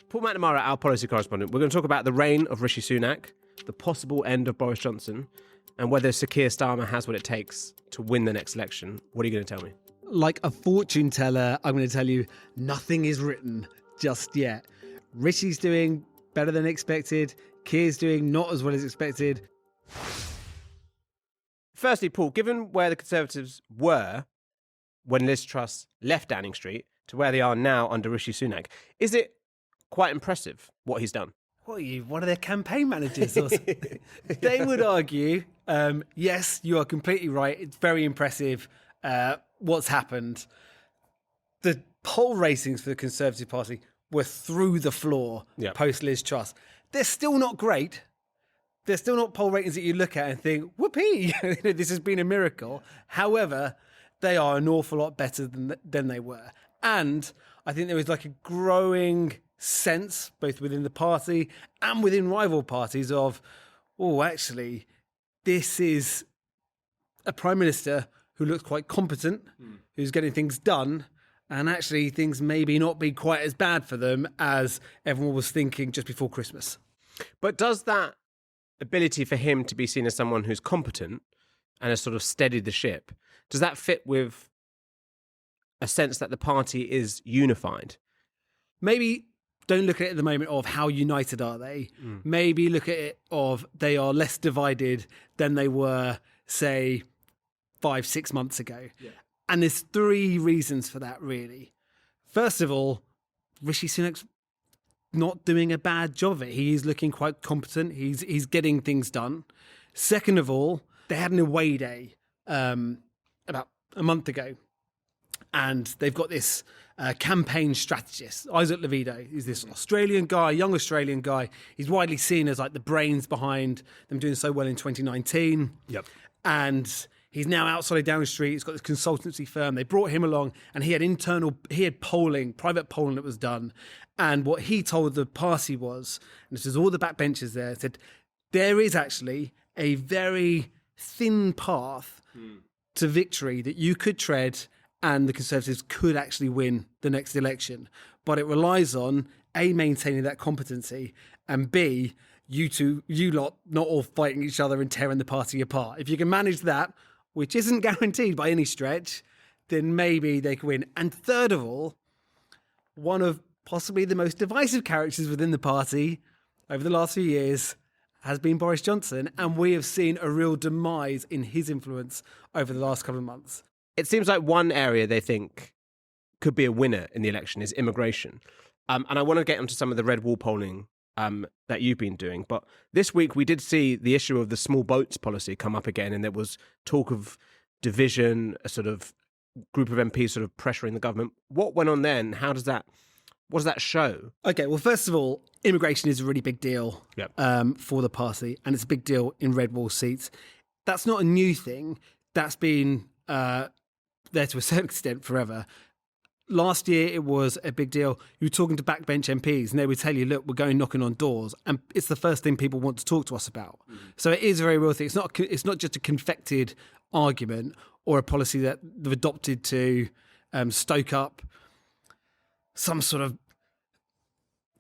Paul McNamara, our policy correspondent. We're going to talk about the reign of Rishi Sunak, the possible end of Boris Johnson, and whether Sir Keir Starmer has what it takes to win the next election. What are you going to tell me? Like a fortune teller, I'm going to tell you nothing is written just yet. Rishi's doing better than expected. Keir's doing not as well as expected. Firstly, Paul, given where the Conservatives were when Liz Truss left Downing Street to where they are now under Rishi Sunak, is it quite impressive what he's done? What are you, one of their campaign managers? Or something? They would argue, yes, you are completely right. It's very impressive what's happened. The poll ratings for the Conservative Party were through the floor post Liz Truss. They're still not great. They're still not poll ratings that you look at and think, whoopee, this has been a miracle. However, they are an awful lot better than they were. And I think there was like a growing sense, both within the party and within rival parties, of, oh, actually, this is a Prime Minister who looks quite competent, who's getting things done, and actually things maybe not be quite as bad for them as everyone was thinking just before Christmas. But does that ability for him to be seen as someone who's competent and has sort of steadied the ship, does that fit with a sense that the party is unified? Maybe don't look at it at the moment of how united are they. Maybe look at it of they are less divided than they were, say, 5-6 months ago. Yeah. And there's 3 reasons for that, really. First of all, Rishi Sunak's not doing a bad job of it. He is looking quite competent. He's getting things done. Second of all, they had an away day about a month ago. And they've got this campaign strategist, Isaac Levido. He's this Australian guy, young Australian guy. He's widely seen as like the brains behind them doing so well in 2019. Yep. And he's now outside of Downing Street. He's got this consultancy firm. They brought him along, and he had polling, private polling that was done. And what he told the party was, and this is all the backbenchers there, said, there is actually a very thin path to victory that you could tread, and the Conservatives could actually win the next election. But it relies on, A, maintaining that competency, and B, you lot not all fighting each other and tearing the party apart. If you can manage that, which isn't guaranteed by any stretch, then maybe they can win. And third of all, one of possibly the most divisive characters within the party over the last few years has been Boris Johnson, and we have seen a real demise in his influence over the last couple of months. It seems like one area they think could be a winner in the election is immigration. And I want to get onto some of the red wall polling that you've been doing. But this week we did see the issue of the small boats policy come up again, and there was talk of division, a sort of group of MPs sort of pressuring the government. What went on then? What does that show? Okay, well, first of all, immigration is a really big deal for the party, and it's a big deal in red wall seats. That's not a new thing. That's been there to a certain extent forever. Last year, it was a big deal. You were talking to backbench MPs, and they would tell you, look, we're going knocking on doors, and it's the first thing people want to talk to us about. So it is a very real thing. It's not just a confected argument or a policy that they've adopted to stoke up some sort of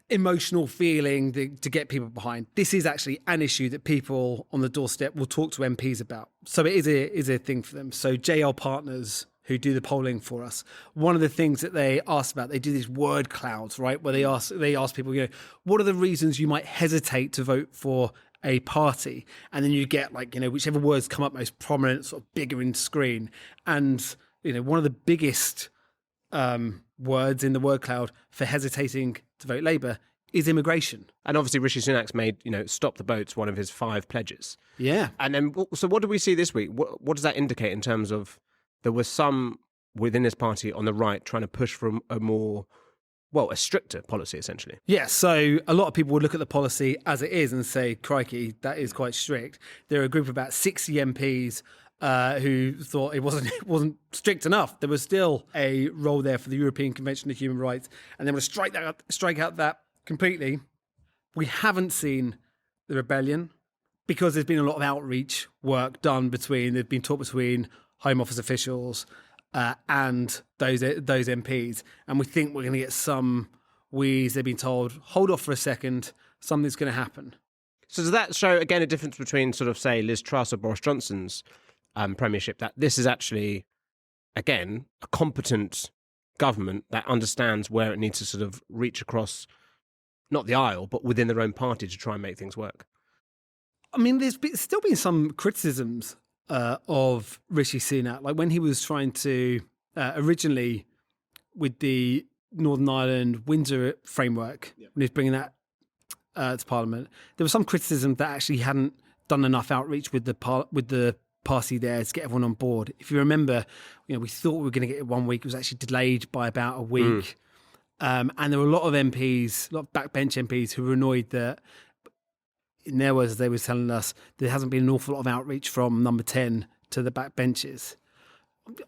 emotional feeling to get people behind. This is actually an issue that people on the doorstep will talk to MPs about. So it is a thing for them. So JL Partners, who do the polling for us, one of the things that they ask about, they do these word clouds, right? Where they ask people, what are the reasons you might hesitate to vote for a party? And then you get whichever words come up most prominent, sort of bigger in screen. And, one of the biggest words in the word cloud for hesitating to vote Labour is immigration. And obviously Rishi Sunak's made, stop the boats one of his 5 pledges. Yeah. And then, so what did we see this week? What does that indicate in terms of there was some within this party on the right trying to push for a stricter policy, essentially? Yeah, so a lot of people would look at the policy as it is and say, crikey, that is quite strict. There are a group of about 60 MPs who thought it wasn't strict enough. There was still a role there for the European Convention of Human Rights, and they want to strike out that completely. We haven't seen the rebellion because there's been a lot of outreach work done there's been talk between Home Office officials and those MPs, and we think we're going to get some they've been told, hold off for a second, something's going to happen. So does that show, again, a difference between sort of, say, Liz Truss or Boris Johnson's premiership, that this is actually, again, a competent government that understands where it needs to sort of reach across, not the aisle, but within their own party to try and make things work? I mean, still been some criticisms of Rishi Sunak, like when he was trying to, originally with the Northern Ireland Windsor framework, when he was bringing that to Parliament, there was some criticism that actually he hadn't done enough outreach with the party there to get everyone on board. If you remember, we thought we were going to get it 1 week. It was actually delayed by about a week. And there were a lot of MPs, a lot of backbench MPs who were annoyed that, in their words, they were telling us there hasn't been an awful lot of outreach from number 10 to the backbenches.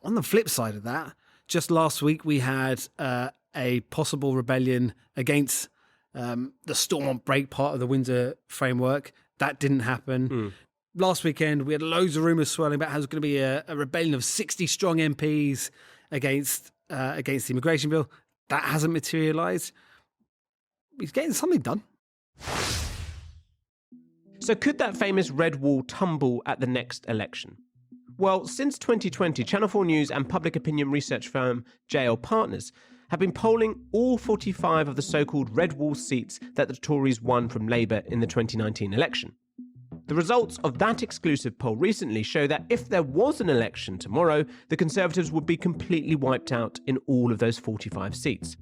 On the flip side of that, just last week we had a possible rebellion against the storm on break part of the Windsor framework. That didn't happen. Last weekend, we had loads of rumours swirling about how there's going to be a rebellion of 60 strong MPs against the immigration bill. That hasn't materialised. He's getting something done. So could that famous red wall tumble at the next election? Well, since 2020, Channel 4 News and public opinion research firm JL Partners have been polling all 45 of the so-called red wall seats that the Tories won from Labour in the 2019 election. The results of that exclusive poll recently show that if there was an election tomorrow, the Conservatives would be completely wiped out in all of those 45 seats.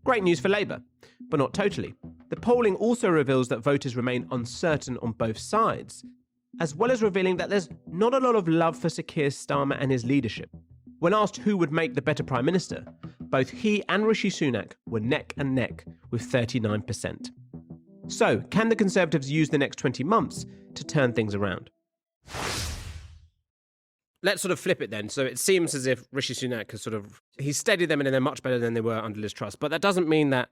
Great news for Labour, but not totally. The polling also reveals that voters remain uncertain on both sides, as well as revealing that there's not a lot of love for Sir Keir Starmer and his leadership. When asked who would make the better Prime Minister, both he and Rishi Sunak were neck and neck with 39%. So, can the Conservatives use the next 20 months to turn things around? Let's sort of flip it then. So it seems as if Rishi Sunak has he's steadied them and they're much better than they were under Liz Truss. But that doesn't mean that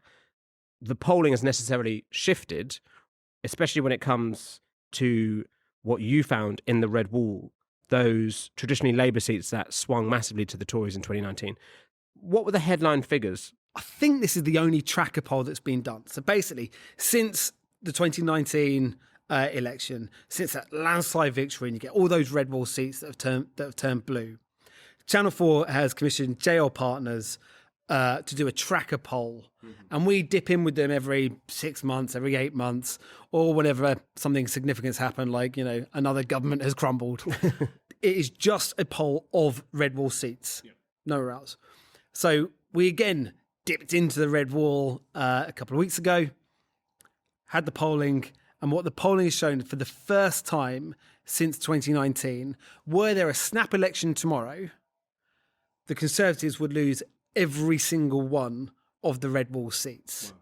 the polling has necessarily shifted, especially when it comes to what you found in the red wall, those traditionally Labour seats that swung massively to the Tories in 2019. What were the headline figures? I think this is the only tracker poll that's been done. So basically, since the 2019 election, since that landslide victory, and you get all those red wall seats that have turned blue, Channel 4 has commissioned JL Partners to do a tracker poll. And we dip in with them every 6 months, every 8 months, or whenever something significant's happened, like, another government has crumbled. It is just a poll of red wall seats, nowhere else. So we again dipped into the red wall a couple of weeks ago, had the polling, and what the polling has shown for the first time since 2019, were there a snap election tomorrow, the Conservatives would lose every single one of the red wall seats. Wow.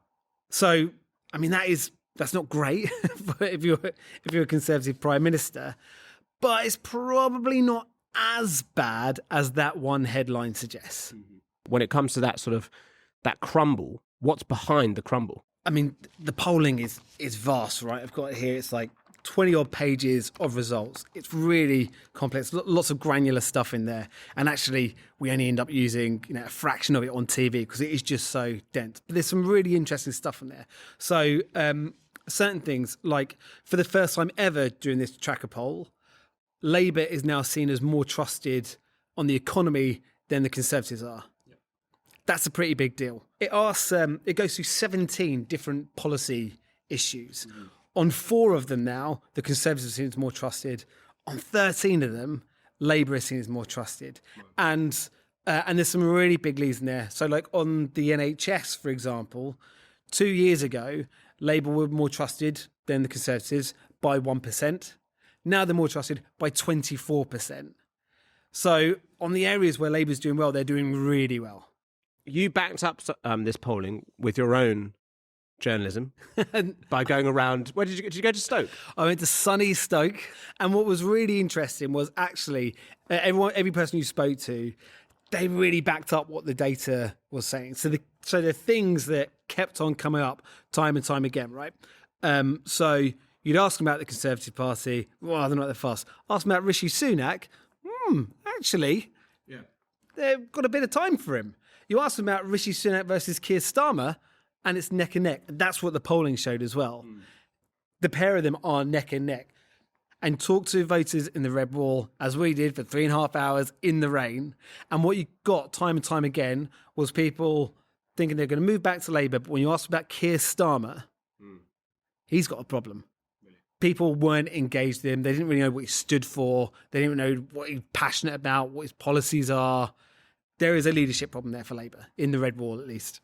So, I mean, that's not great if you're a Conservative Prime Minister, but it's probably not as bad as that one headline suggests. When it comes to that crumble, what's behind the crumble? I mean, the polling is vast, right? I've got it here. It's like 20 odd pages of results. It's really complex, lots of granular stuff in there. And actually, we only end up using a fraction of it on TV because it is just so dense. But there's some really interesting stuff in there. So certain things, like for the first time ever during this tracker poll, Labour is now seen as more trusted on the economy than the Conservatives are. That's a pretty big deal. It asks, it goes through 17 different policy issues. On 4 of them now, the Conservatives are seen as more trusted. On 13 of them, Labour is seen as more trusted. And there's some really big leads in there. So like on the NHS, for example, 2 years ago, Labour were more trusted than the Conservatives by 1%. Now they're more trusted by 24%. So on the areas where Labour's doing well, they're doing really well. You backed up this polling with your own journalism by going around. Where did you go to Stoke? I went to sunny Stoke, and what was really interesting was actually every person you spoke to, they really backed up what the data was saying. So the things that kept on coming up time and time again, right? So you'd ask them about the Conservative Party. Well, they're not that fast. Ask them about Rishi Sunak. Actually, they've got a bit of time for him. You ask them about Rishi Sunak versus Keir Starmer. and it's neck and neck. That's what the polling showed as well. The pair of them are neck and neck. And talk to voters in the red wall, as we did for 3.5 hours in the rain. And what you got time and time again was people thinking they're going to move back to Labour. But when you ask about Keir Starmer, he's got a problem. Really? People weren't engaged with him. They didn't really know what he stood for. They didn't know what he's passionate about, what his policies are. There is a leadership problem there for Labour, in the red wall at least.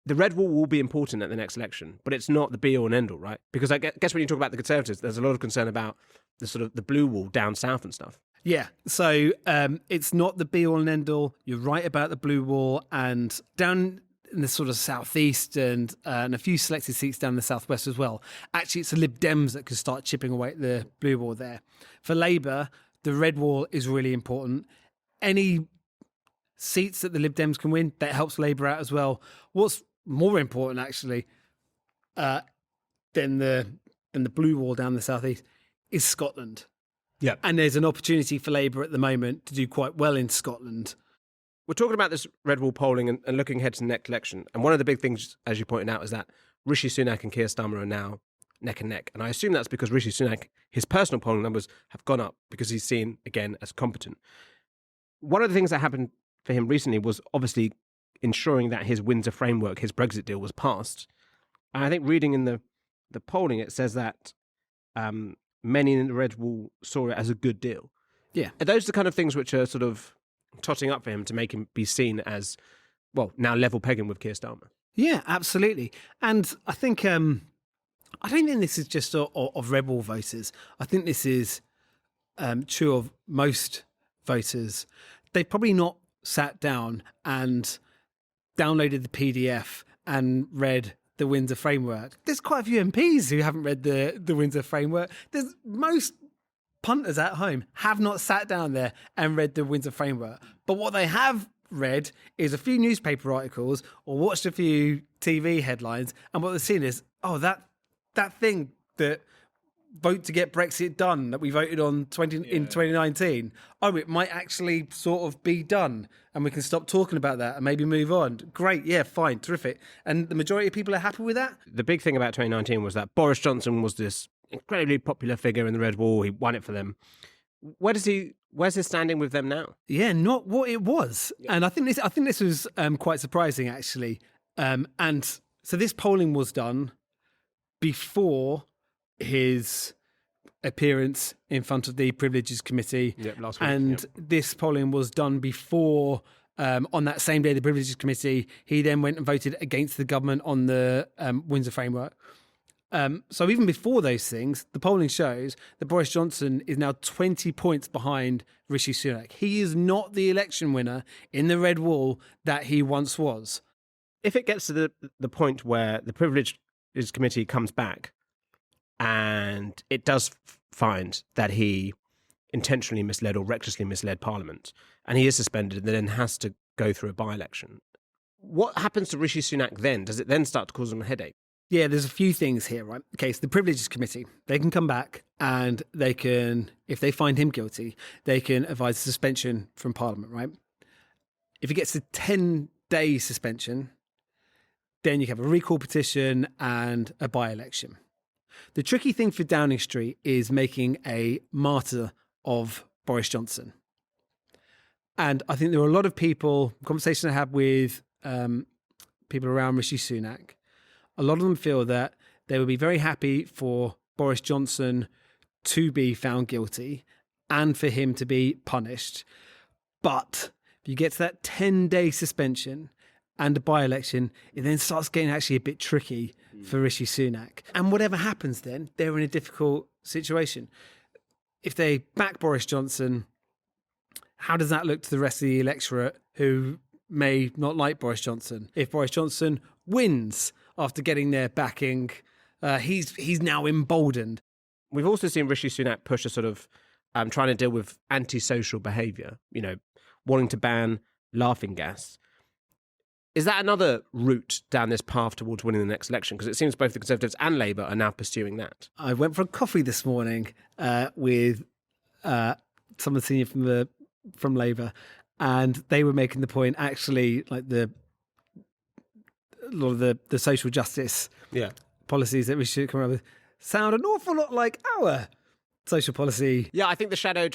The red wall will be important at the next election, but it's not the be-all and end-all, right? Because I guess when you talk about the Conservatives, there's a lot of concern about the sort of the blue wall down south and stuff. Yeah, so it's not the be-all and end-all. You're right about the blue wall, and down in the sort of southeast and a few selected seats down in the southwest as well. Actually, it's the Lib Dems that could start chipping away at the blue wall there. For Labour, the red wall is really important. Any seats that the Lib Dems can win, that helps Labour out as well. What's more important, actually, than the blue wall down the southeast is Scotland. Yeah. And there's an opportunity for Labour at the moment to do quite well in Scotland. We're talking about this red wall polling and looking ahead to the next election. And one of the big things, as you pointed out, is that Rishi Sunak and Keir Starmer are now neck and neck. And I assume that's because Rishi Sunak, his personal polling numbers have gone up because he's seen, again, as competent. One of the things that happened for him recently was obviously ensuring that his Windsor framework, his Brexit deal, was passed. And I think reading in the polling, it says that many in the red wall saw it as a good deal. Yeah. Are those the kind of things which are sort of totting up for him to make him be seen as, well, now level pegging with Keir Starmer? Yeah, absolutely. And I think, I don't think this is just of red wall voters. I think this is true of most voters. They've probably not sat down and downloaded the PDF and read the Windsor framework. There's quite a few MPs who haven't read the Windsor framework. There's most punters at home have not sat down there and read the Windsor framework. But what they have read is a few newspaper articles or watched a few TV headlines, and what they've seen is, oh, that thing that vote to get Brexit done that we voted on in 2019, oh, it might actually sort of be done and we can stop talking about that and maybe move on. Great, yeah, fine, terrific. And the majority of people are happy with that? The big thing about 2019 was that Boris Johnson was this incredibly popular figure in the red wall. He won it for them. Where's his standing with them now? Yeah, not what it was. Yeah. And I think this was quite surprising, actually. And so this polling was done before his appearance in front of the Privileges Committee. Last week. And this polling was done before, on that same day, the Privileges Committee, he then went and voted against the government on the Windsor framework. So even before those things, the polling shows that Boris Johnson is now 20 points behind Rishi Sunak. He is not the election winner in the red wall that he once was. If it gets to the point where the Privileges Committee comes back and it does find that he intentionally misled or recklessly misled Parliament, and he is suspended and then has to go through a by-election, what happens to Rishi Sunak then? Does it then start to cause him a headache? Yeah, there's a few things here, right? Okay, so the Privileges Committee, they can come back and they can, if they find him guilty, they can advise suspension from Parliament, right? If he gets a 10-day suspension, then you can have a recall petition and a by-election. The tricky thing for Downing Street is making a martyr of Boris Johnson. And I think there are a lot of people, conversations I have with people around Rishi Sunak, a lot of them feel that they would be very happy for Boris Johnson to be found guilty and for him to be punished. But if you get to that 10-day suspension and a by-election, it then starts getting actually a bit tricky for Rishi Sunak. And whatever happens then, they're in a difficult situation. If they back Boris Johnson, how does that look to the rest of the electorate who may not like Boris Johnson? If Boris Johnson wins after getting their backing, he's now emboldened. We've also seen Rishi Sunak push a sort of trying to deal with antisocial behaviour, wanting to ban laughing gas. Is that another route down this path towards winning the next election? Because it seems both the Conservatives and Labour are now pursuing that. I went for a coffee this morning with someone senior from Labour, and they were making the point, actually, like lot of the social justice policies that we should come up with sound an awful lot like our social policy. Yeah, I think the Shadow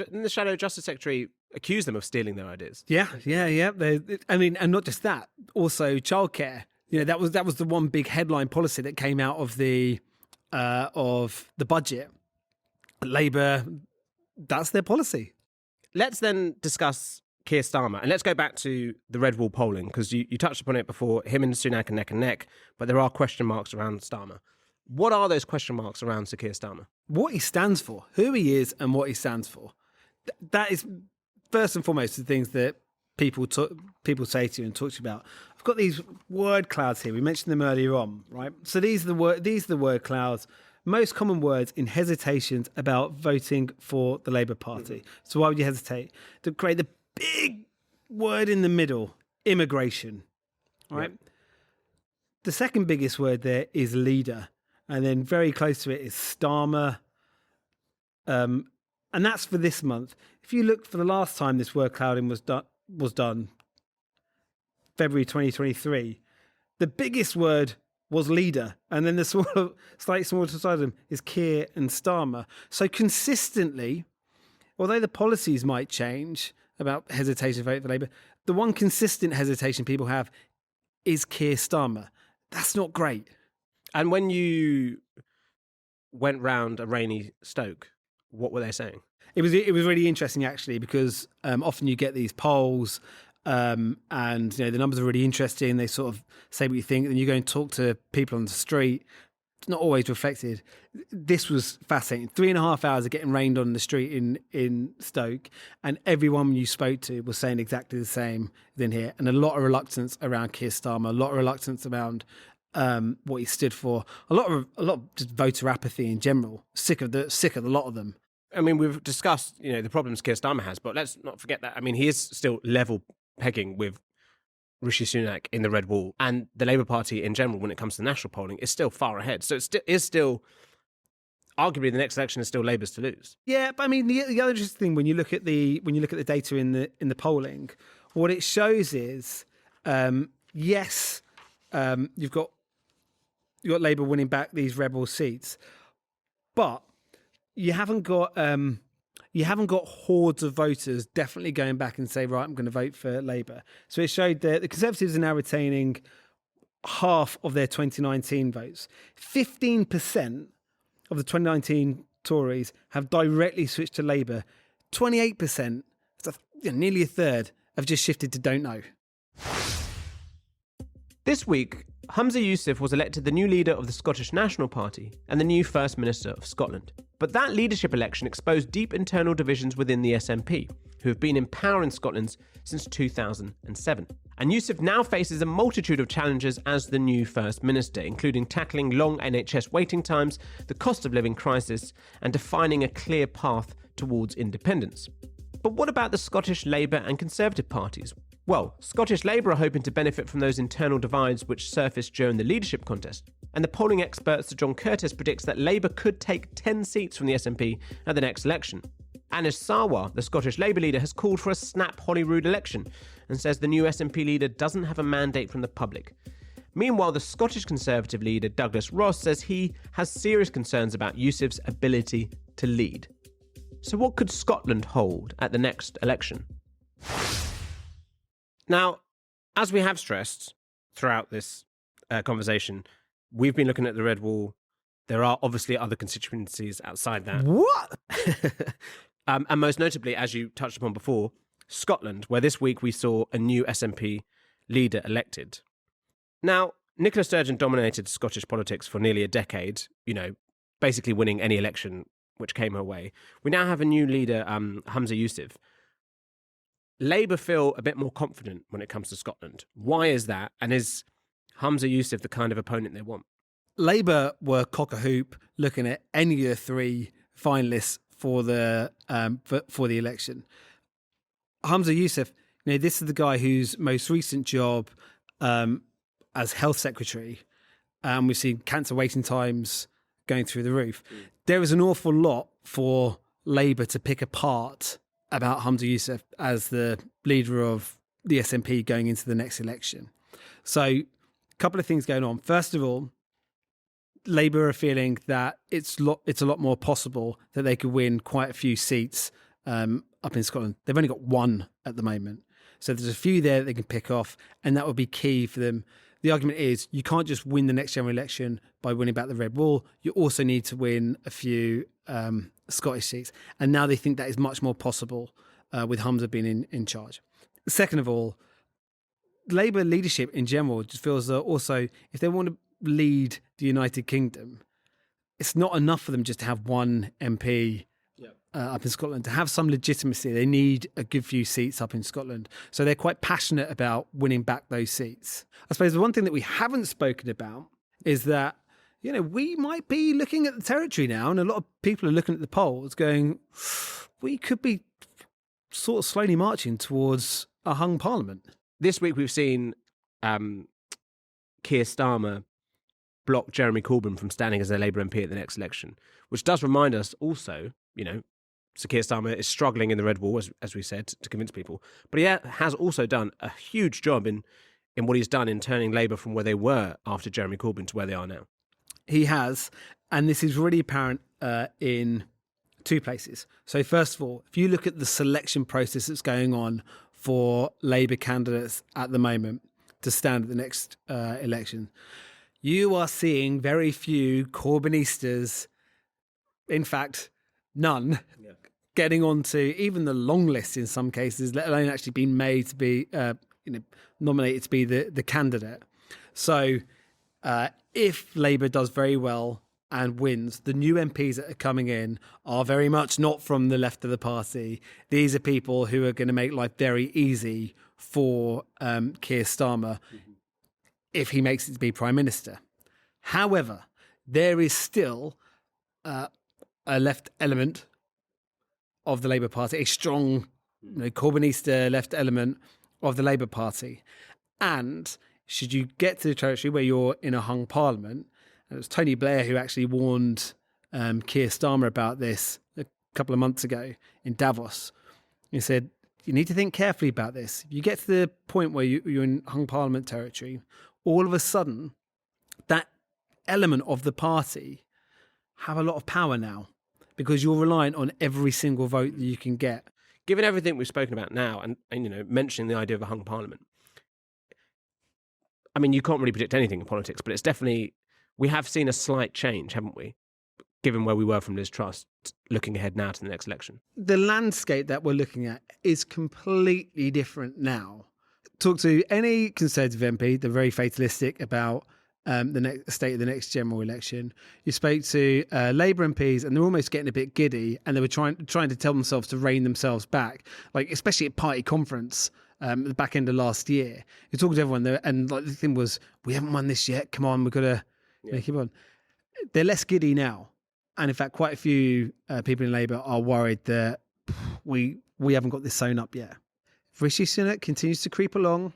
Justice Secretary accused them of stealing their ideas. Yeah. And not just that, also childcare. That was the one big headline policy that came out of the budget. Labour, that's their policy. Let's then discuss Keir Starmer, and let's go back to the Red Wall polling, because you touched upon it before. Him and Sunak are neck and neck, but there are question marks around Starmer. What are those question marks around Sir Keir Starmer? What he stands for, who he is and what he stands for. That is first and foremost the things that people say to you and talk to you about. I've got these word clouds here. We mentioned them earlier on, right? So these are the word clouds. Most common words in hesitations about voting for the Labour Party. So why would you hesitate? To create the big word in the middle, immigration, right? Yep. The second biggest word there is leader. And then very close to it is Starmer. And that's for this month. If you look for the last time this word clouding was done, February 2023, the biggest word was leader. And then the slightly smaller side of them is Keir and Starmer. So consistently, although the policies might change about hesitation to vote for Labour, the one consistent hesitation people have is Keir Starmer. That's not great. And when you went round a rainy Stoke, what were they saying? It was really interesting, actually, because often you get these polls and the numbers are really interesting. They sort of say what you think. Then you go and talk to people on the street. It's not always reflected. This was fascinating. 3.5 hours of getting rained on the street in Stoke, and everyone you spoke to was saying exactly the same in here. And a lot of reluctance around Keir Starmer, a lot of reluctance around what he stood for, a lot of just voter apathy in general. Sick of the lot of them. I mean, we've discussed the problems Keir Starmer has, but let's not forget that. I mean, he is still level pegging with Rishi Sunak in the Red Wall, and the Labour Party in general, when it comes to national polling, is still far ahead. So it is still arguably the next election is still Labour's to lose. Yeah, but I mean, the other interesting thing when you look at the data in the polling, what it shows is yes, you've got Labour winning back these rebel seats, but you haven't got hordes of voters definitely going back and say, right, I'm going to vote for Labour. So it showed that the Conservatives are now retaining half of their 2019 votes. 15% of the 2019 Tories have directly switched to Labour. 28%, so nearly a third, have just shifted to don't know. This week, Humza Yousaf was elected the new leader of the Scottish National Party and the new First Minister of Scotland. But that leadership election exposed deep internal divisions within the SNP, who have been in power in Scotland since 2007. And Yousaf now faces a multitude of challenges as the new First Minister, including tackling long NHS waiting times, the cost of living crisis, and defining a clear path towards independence. But what about the Scottish Labour and Conservative parties? Well, Scottish Labour are hoping to benefit from those internal divides which surfaced during the leadership contest. And the polling expert Sir John Curtis predicts that Labour could take 10 seats from the SNP at the next election. Anish Sarwar, the Scottish Labour leader, has called for a snap Holyrood election and says the new SNP leader doesn't have a mandate from the public. Meanwhile, the Scottish Conservative leader Douglas Ross says he has serious concerns about Yousaf's ability to lead. So what could Scotland hold at the next election? Now, as we have stressed throughout this conversation, we've been looking at the Red Wall. There are obviously other constituencies outside that. What? And most notably, as you touched upon before, Scotland, where this week we saw a new SNP leader elected. Now, Nicola Sturgeon dominated Scottish politics for nearly a decade, basically winning any election which came her way. We now have a new leader, Humza Yousaf. Labour feel a bit more confident when it comes to Scotland. Why is that? And is Humza Yousaf the kind of opponent they want? Labour were cock-a-hoop looking at any of the three finalists for the election. Humza Yousaf, this is the guy whose most recent job as health secretary, we've seen cancer waiting times going through the roof. There is an awful lot for Labour to pick apart about Humza Yousaf as the leader of the SNP going into the next election. So couple of things going on. First of all, Labour are feeling that it's a lot more possible that they could win quite a few seats up in Scotland. They've only got one at the moment. So there's a few there that they can pick off, and that would be key for them. The argument is you can't just win the next general election by winning back the Red Wall. You also need to win a few Scottish seats. And now they think that is much more possible with Humza being in charge. Second of all, Labour leadership in general just feels that also if they want to lead the United Kingdom, it's not enough for them just to have one MP up in Scotland. To have some legitimacy, they need a good few seats up in Scotland. So they're quite passionate about winning back those seats. I suppose the one thing that we haven't spoken about is that, we might be looking at the territory now, and a lot of people are looking at the polls going, we could be sort of slowly marching towards a hung parliament. This week we've seen Keir Starmer block Jeremy Corbyn from standing as a Labour MP at the next election, which does remind us also, Sir Keir Starmer is struggling in the Red Wall, as we said, to convince people. But he has also done a huge job in what he's done in turning Labour from where they were after Jeremy Corbyn to where they are now. He has, and this is really apparent in two places. So first of all, if you look at the selection process that's going on for Labour candidates at the moment to stand at the next election, you are seeing very few Corbynistas, in fact, none, getting onto even the long list in some cases, let alone actually being made to be nominated to be the candidate. So if Labour does very well and wins, the new MPs that are coming in are very much not from the left of the party. These are people who are going to make life very easy for Keir Starmer if he makes it to be Prime Minister. However, there is still a left element of the Labour Party, a strong Corbynista left element of the Labour Party. And should you get to the territory where you're in a hung parliament, and it was Tony Blair who actually warned Keir Starmer about this a couple of months ago in Davos. He said, you need to think carefully about this. If you get to the point where you're in hung parliament territory, all of a sudden, that element of the party have a lot of power now because you're reliant on every single vote that you can get. Given everything we've spoken about now and mentioning the idea of a hung parliament, I mean, you can't really predict anything in politics, but it's definitely, we have seen a slight change, haven't we? Given where we were from Liz Truss, looking ahead now to the next election. The landscape that we're looking at is completely different now. Talk to any Conservative MP, they're very fatalistic about the next state of the next general election. You spoke to Labour MPs, and they're almost getting a bit giddy, and they were trying to tell themselves to rein themselves back, like especially at party conference at the back end of last year. You talk to everyone there, and like the thing was, we haven't won this yet. Come on, we've got to keep on. They're less giddy now, and in fact, quite a few people in Labour are worried that we haven't got this sewn up yet. Rishi Sunak continues to creep along,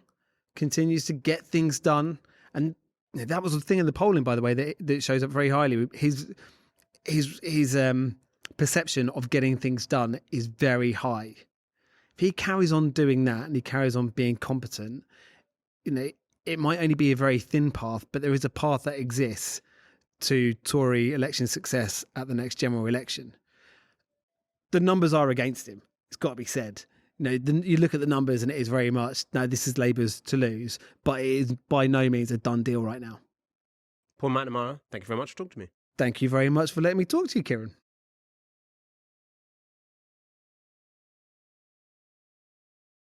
continues to get things done, and that was the thing in the polling, by the way, that shows up very highly. His perception of getting things done is very high. If he carries on doing that and he carries on being competent, it might only be a very thin path, but there is a path that exists to Tory election success at the next general election. The numbers are against him. It's got to be said. You look at the numbers and it is very much, no, this is Labour's to lose, but it is by no means a done deal right now. Paul McNamara, thank you very much for talking to me. Thank you very much for letting me talk to you, Kiran.